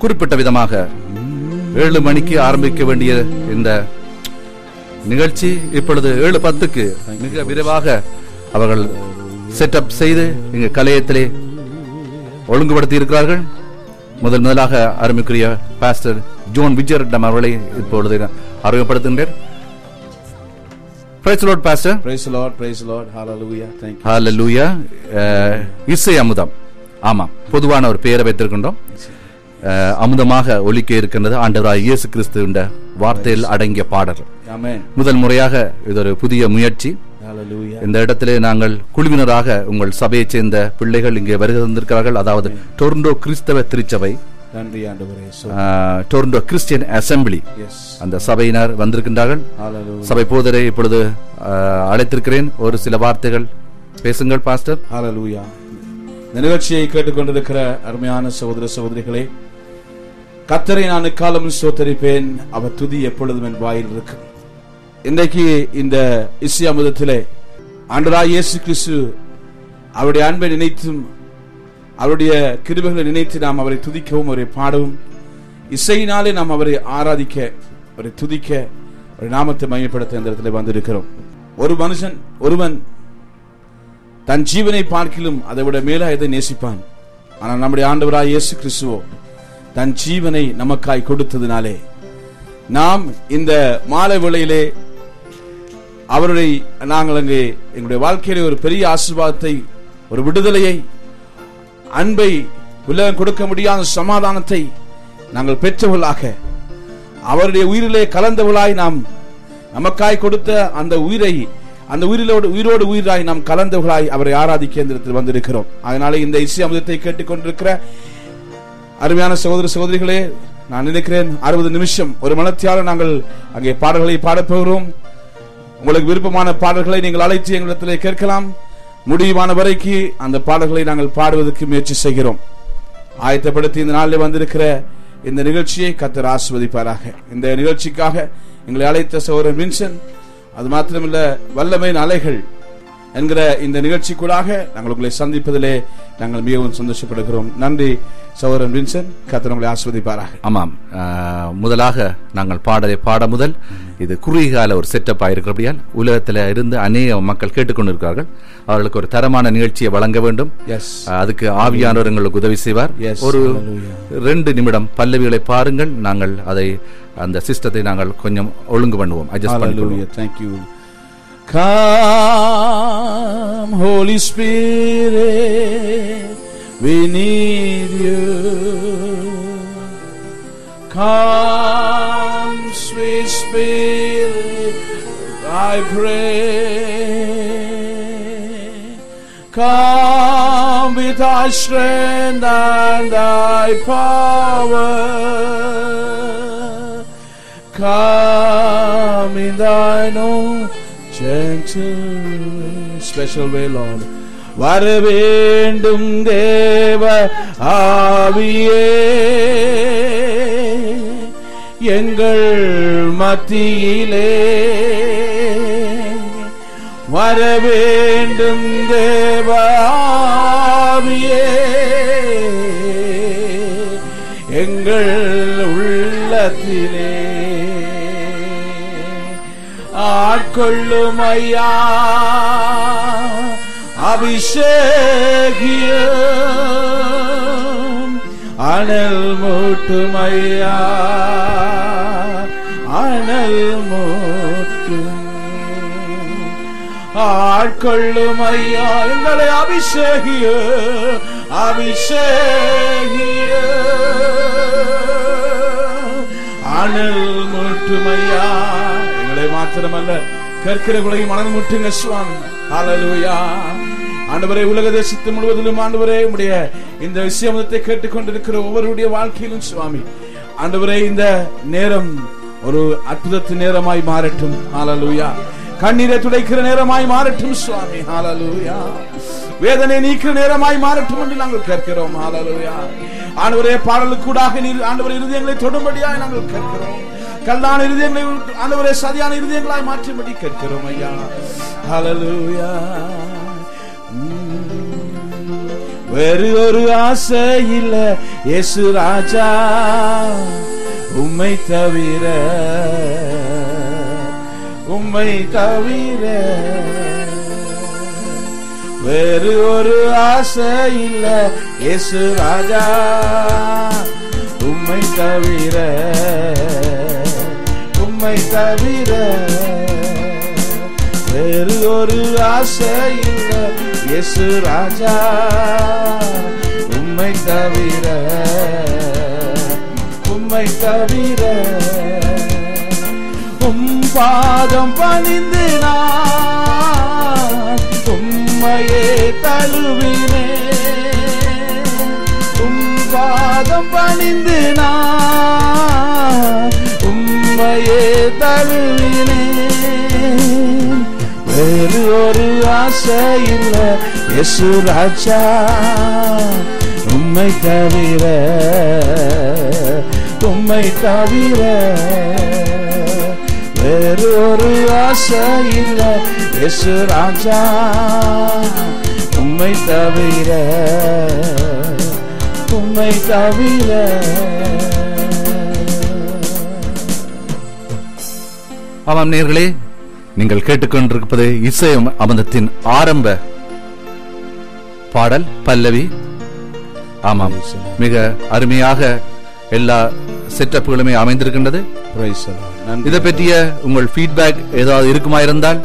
குறிப்பிட்ட விதமாக 7 மணிக்கு ஆரம்பிக்க வேண்டிய இந்த நிகழ்ச்சி இப்பொழுது 7:10 மிக விரைவாக அவர்கள் செட்டப் செய்து இங்கு கலையத்திலே ஒழுங்குபடுத்தி இருக்கிறார்கள். முதலாக அருமைக்குரிய பாஸ்டர் ஜோன் விஜயரட்னம் அவர்களை இப்பொழுது அறிமுகப்படுத்துகின்றேன். Praise the Lord, Pastor. Praise the Lord, praise the Lord. Hallelujah. Thank you. Hallelujah. இசை அமுதம். ஆமாம், பொதுவான ஒரு பெயரை வைத்திருக்கின்றோம். அமுதமாக ஒலிக்க இருக்கின்றது ஆண்டவராய் இயேசு கிறிஸ்துவின் வார்த்தையில் அடங்கிய பாடல். Amen. முதல் முறையாக இது ஒரு புதிய முயற்சி. Hallelujah. இந்த இடத்திலே நாங்கள் குழுவினராக உங்கள் சபையைச் சேர்ந்த பிள்ளைகள் இங்கே வருகை தந்திருக்கிறார்கள். அதாவது டொரண்டோ கிறிஸ்தவ திருச்சபை, டொரண்டோ கிறிஸ்டியன் அசம்பிளி, அந்த சபையினர் வந்திருக்கின்றார்கள். சபை போதரை இப்பொழுது அழைத்திருக்கிறேன். ஒரு சில வார்த்தைகள் பேசுங்கள் பாஸ்டர். ஹல்லேலூயா. இந்த நிகழ்ச்சியை கேட்டுக்கொண்டிருக்கிற அருமையான சகோதர சகோதரிகளே, கர்த்தரை நான் எக்காலமும் ஸ்தோத்தரிப்பேன், அவர் துதி எப்பொழுதும் என் வாயில் இருக்கு. இன்றைக்கு இந்த இசை அமுதத்திலே ஆண்டவராகிய இயேசு கிறிஸ்து அவருடைய அன்பை நினைத்தும் அவருடைய கிருபைகளை நினைத்து நாம் அவரை துதிக்கவும் அவரை பாடவும், இசையினாலே நாம் அவரை ஆராதிக்க, அவரை துதிக்க, அவருடைய நாமத்தை மகிமைப்படுத்த இந்த இடத்துல வந்திருக்கிறோம். ஒருவன் தன் ஜீவனை பார்க்கிலும் அதை விட மேலா எதை நேசிப்பான். ஆனால் நம்முடைய ஆண்டவராகிய இயேசு கிறிஸ்துவோ தன் ஜீவனை நமக்காய் கொடுத்ததினாலே நாம் இந்த மாலை வேளையிலே அவருடைய நாங்கள் அங்கே எங்களுடைய வாழ்க்கையிலே ஒரு பெரிய ஆசீர்வாதத்தை, ஒரு விடுதலையை, அன்பை, உலகம் கொடுக்க முடியாத சமாதானத்தை நாங்கள் பெற்றவர்களாக, அவருடைய உயிரிலே கலந்தவர்களாய், நாம் நமக்காய் கொடுத்த அந்த உயிரை, அந்த உயிரோடு உயிராய் நாம் கலந்தவர்களாய் அவரை ஆராதிக்க இந்த வந்திருக்கிறோம். அதனால இந்த இசை அமுதத்தை கேட்டுக்கொண்டிருக்கிற அருமையான சகோதர சகோதரிகளே, நான் நினைக்கிறேன் 60 நிமிஷம் ஒரு மனத்தியால நாங்கள் அங்கே பாடல்களை பாடப்போகிறோம். உங்களுக்கு விருப்பமான பாடல்களை நீங்கள் அழைத்து எங்களிடத்தில் கேட்கலாம். முடிவான வரைக்கு அந்த பாடல்களை நாங்கள் பாடுவதற்கு முயற்சி செய்கிறோம். ஆயத்தப்படுத்தி இந்த நாளில் வந்திருக்கிற இந்த நிகழ்ச்சியை கர்த்தர் ஆசீர்வதிப்பாராக. இந்த நிகழ்ச்சிக்காக எங்களை அழைத்த சகோதரன் வின்சன், அது மாத்திரமல்ல வல்லமையின் அலைகள் என்கிற இந்த நிகழ்ச்சிக்கூடாக நாங்கள் உங்களை சந்திப்பதிலே நாங்கள் மிகவும் சந்தோஷப்படுகிறோம். நன்றி சகோதரன் வின்சன், கர்த்தர் உங்களை ஆசீர்வதிப்பாராக. ஆமாம், முதலாக நாங்கள் பாடலை பாட முதல் இது குறுகிய கால ஒரு செட்டப் ஆயிருக்கிறபடியால் உலகத்தில் இருந்து அநேக மக்கள் கேட்டுக்கொண்டிருக்கிறார்கள். அவர்களுக்கு ஒரு தரமான நிகழ்ச்சியை வழங்க வேண்டும். அதுக்கு ஆவியானவர் எங்களுக்கு உதவி செய்வார். ஒரு 2 நிமிடம் பல்லவிகளை பாருங்கள். நாங்கள் அதை அந்த சிஸ்டத்தை நாங்கள் கொஞ்சம் ஒழுங்கு பண்ணுவோம், அட்ஜஸ்ட் பண்ணுவோம். Thank you. Come Holy Spirit, we need you. Come sweet Spirit, I pray. Come with thy strength and thy power. Come in thine own gentle special way, Lord. வர வேண்டும் தேவ ஆவியே, எங்கள் மத்தியிலே வர வேண்டும் தேவ ஆவியே, எங்கள் உள்ளத்திலே ஆட்கொள்ளும் ஐயா, அபிஷேகியம் அனல் மூட்டும் ஐயா, அனல் மூட்டும் ஆட்கொள்ளும் ஐயா, எங்களை அபிஷேகிய அபிஷேகிய அனல் மூட்டும் ஐயா. எங்களை மாத்திரமல்ல கற்கிறவர்களையும் மனது முட்டுங்க சுவாமி. ஹல்லேலூயா. ஆண்டவரே, உலக தேசத்து முழுவதிலும் ஆண்டவரே உம்முடைய இந்த விஷயத்தை கேட்டுக்கொண்டிருக்கிற ஒவ்வொருடைய வாழ்க்கையிலும் சுவாமி ஆண்டவரே, இந்த நேரம் ஒரு அற்புதத்தின் நேரமாய் மாறட்டும். ஹல்லேலூயா. கண்ணீரை துடைக்கிற நேரமாய் மாறட்டும் சுவாமி. ஹல்லேலூயா. வேதனை நீக்கிற நேரமாய் மாறட்டும் என்று நாங்கள் கேட்கிறோம். ஹல்லேலூயா. ஆண்டவரே, பாடலுக்கூடாக நீர் ஆண்டவரே இருதயங்களை தொடும்படியாய் நாங்கள் கேட்கிறோம். கல்லான இருதயங்களை ஆண்டவரே சதியான இருதயங்களாய் மாற்றும்படி கேட்கிறோம் ஐயா. ஹல்லேலூயா. வேறு ஒரு ஆசை இல்ல இயேசு ராஜா உம்மை தவிர, உம்மை தவிர வேறு ஒரு ஆசை இல்ல இயேசு ராஜா உம்மை தவிர, உம்மை தவிர வேறு ஒரு ஆசை இல்ல இயேசு ராஜா உம்மை தவிர, உம்மை தவிர உம் பாதம் பணிந்து நான் உம்மையே தழுவினே, உம் பாதம் பணிந்து நான் உம்மையே தழுவினே, வேறு ஒரு ஆசை இல்ல இயேசு ராஜா உம்மை தவிர, உம்மை தவிர வேறு ஒரு ஆசை இல்ல இயேசு ராஜா உம்மை தவிர, உம்மை தவிர. ஆமாம் நேயர்களே, நீங்கள் கேட்டுக்கொண்டிருப்பது இசை அமர்ந்தத்தின் ஆரம்ப பாடல் பல்லவி. ஆமாம், மிக அருமையாக எல்லா செட்டப்புகளுமே அமைந்திருக்கின்றது. இதை பற்றிய உங்கள் ஃபீட்பேக் ஏதாவது இருக்குமா இருந்தால்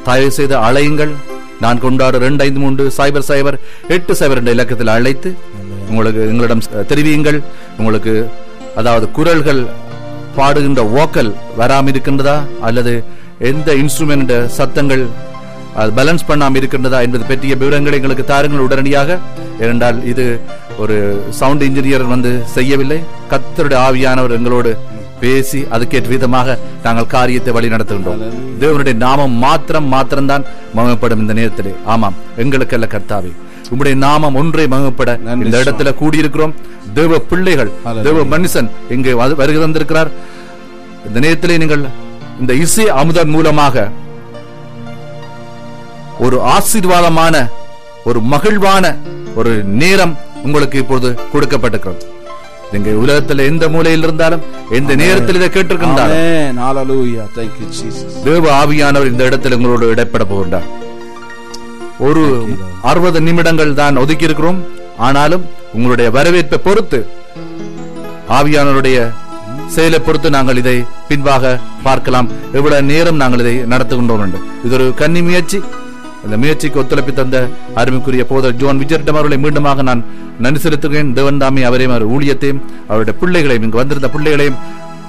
தயவு செய்து அழையுங்கள். நான் கொண்டாடு 253008 என்ற இலக்கத்தில் அழைத்து உங்களுக்கு எங்களிடம் தெரிவியுங்கள். உங்களுக்கு அதாவது குரல்கள் பாடுகின்ற வோக்கல் வராமல் இருக்கின்றதா அல்லது எந்த இன்ஸ்ட்ருமெண்ட் சத்தங்கள் பேலன்ஸ் பண்ணாமல் இருக்கின்றதா என்பது பற்றிய விவரங்களை எங்களுக்கு தாருங்கள் உடனடியாக. ஏனென்றால் இது ஒரு சவுண்ட் இன்ஜினியர் செய்யவில்லை, கர்த்தருடைய ஆவியானவர் எங்களோடு பேசி அதுக்கேற்ற விதமாக நாங்கள் காரியத்தை வழி நடத்துகின்றோம். தேவனுடைய நாமம் மாத்திரம்தான் மகிமைப்படும் இந்த நேரத்திலே. ஆமாம், எங்களுக்கு அல்ல கர்த்தாவே, உம்முடைய நாமம் ஒன்றே மகிமைப்பட இந்த இடத்துல கூடியிருக்கிறோம். தேவ பிள்ளைகள், தேவ மனுஷன் இங்கே வருகை தந்திருக்கிறார். இந்த நேரத்திலே நீங்கள் இந்த இசை அமுதன் மூலமாக ஒரு ஆசீர்வாதமான ஒரு மகிழ்வான ஒரு நேரம் உங்களுக்கு இப்பொழுது கொடுக்கப்பட்டிருக்கிறது. நீங்க உலகத்தில் எந்த மூலையில் இருந்தாலும் எந்த நேரத்தில் இதை கேட்டிருக்கின்றாலும் தேவ ஆவியானவர் இந்த இடத்தில் உங்களோடு இடைப்பட போகின்றார். ஒரு 60 நிமிடங்கள் தான் ஒதுக்கி இருக்கிறோம். ஆனாலும் உங்களுடைய வரவேற்பை பொறுத்து, ஆவியானவருடைய செயலை பொறுத்து நாங்கள் இதை பின்பாக பார்க்கலாம். எவ்வளவு நேரம் நாங்கள் இதை நடத்துகின்றோம் என்று. இது ஒரு கன்னி முயற்சி. இந்த முயற்சிக்கு ஒத்துழைப்பு தந்த அருமைக்குரிய போதர் ஜோன் விஜயரிடம் அவர்களை மீண்டுமாக நான் நன்றி செலுத்துகிறேன். தேவன் தாமே அவரையும் அவர் ஊழியத்தையும் அவருடைய பிள்ளைகளையும் இங்கு வந்திருந்த பிள்ளைகளையும்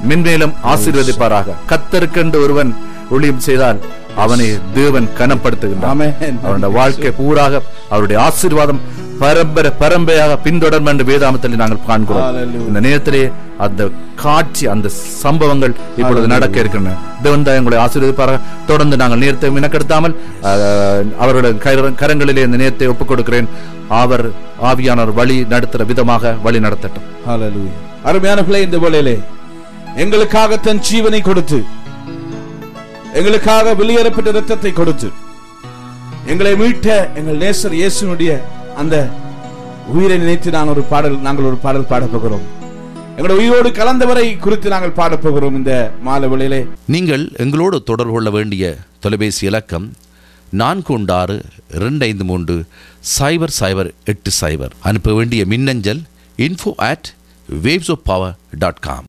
மென்மேலும் ஆசீர்வதிப்பாராக. கர்த்தருக்கென்று ஒருவன் ஊழியம் செய்தால் அவனை தேவன் கனப்படுத்துகின்றான். அவருடைய வாழ்க்கை பூராக அவருடைய ஆசீர்வாதம் பரம்பரையாக பின்தொடரும் என்று வேதாமத்தில் நாங்கள் காண்கிறோம். இந்த நேரத்திலே அந்த காட்சி, அந்த சம்பவங்கள் இப்பொழுது நடக்க இருக்கின்றன. தேவன் தான் எங்களை ஆசீர்வதிப்பாராக. தொடர்ந்து நாங்கள் நேரத்தை மினக்கெடுத்தாமல் அவருடைய கரங்களிலே இந்த நேரத்தை ஒப்புக் கொடுக்கிறேன். அவர் ஆவியானவர் வழி நடத்துற விதமாக வழி நடத்தட்டும். அருமையான பிள்ளை, இந்த வேளையிலே எங்களுக்காக தன் ஜீவனை கொடுத்து, எங்களுக்காக வெளியேறப்பட்ட இரத்தத்தை கொடுத்து எங்களை மீட்ட எங்கள் நேசர் இயேசுனுடைய அந்த உயிரை நினைத்து நாங்கள் ஒரு பாடல் பாடப் போகிறோம். எங்களுடைய உயிரோடு கலந்தவரை குறித்து நாங்கள் பாடப் போகிறோம். இந்த மாலை வேளையிலே நீங்கள் எங்களோடு தொடர்பு கொள்ள வேண்டிய தொலைபேசி இலக்கம் 462-253-0080. அனுப்ப வேண்டிய மின்னஞ்சல் info@wavesofpower.com.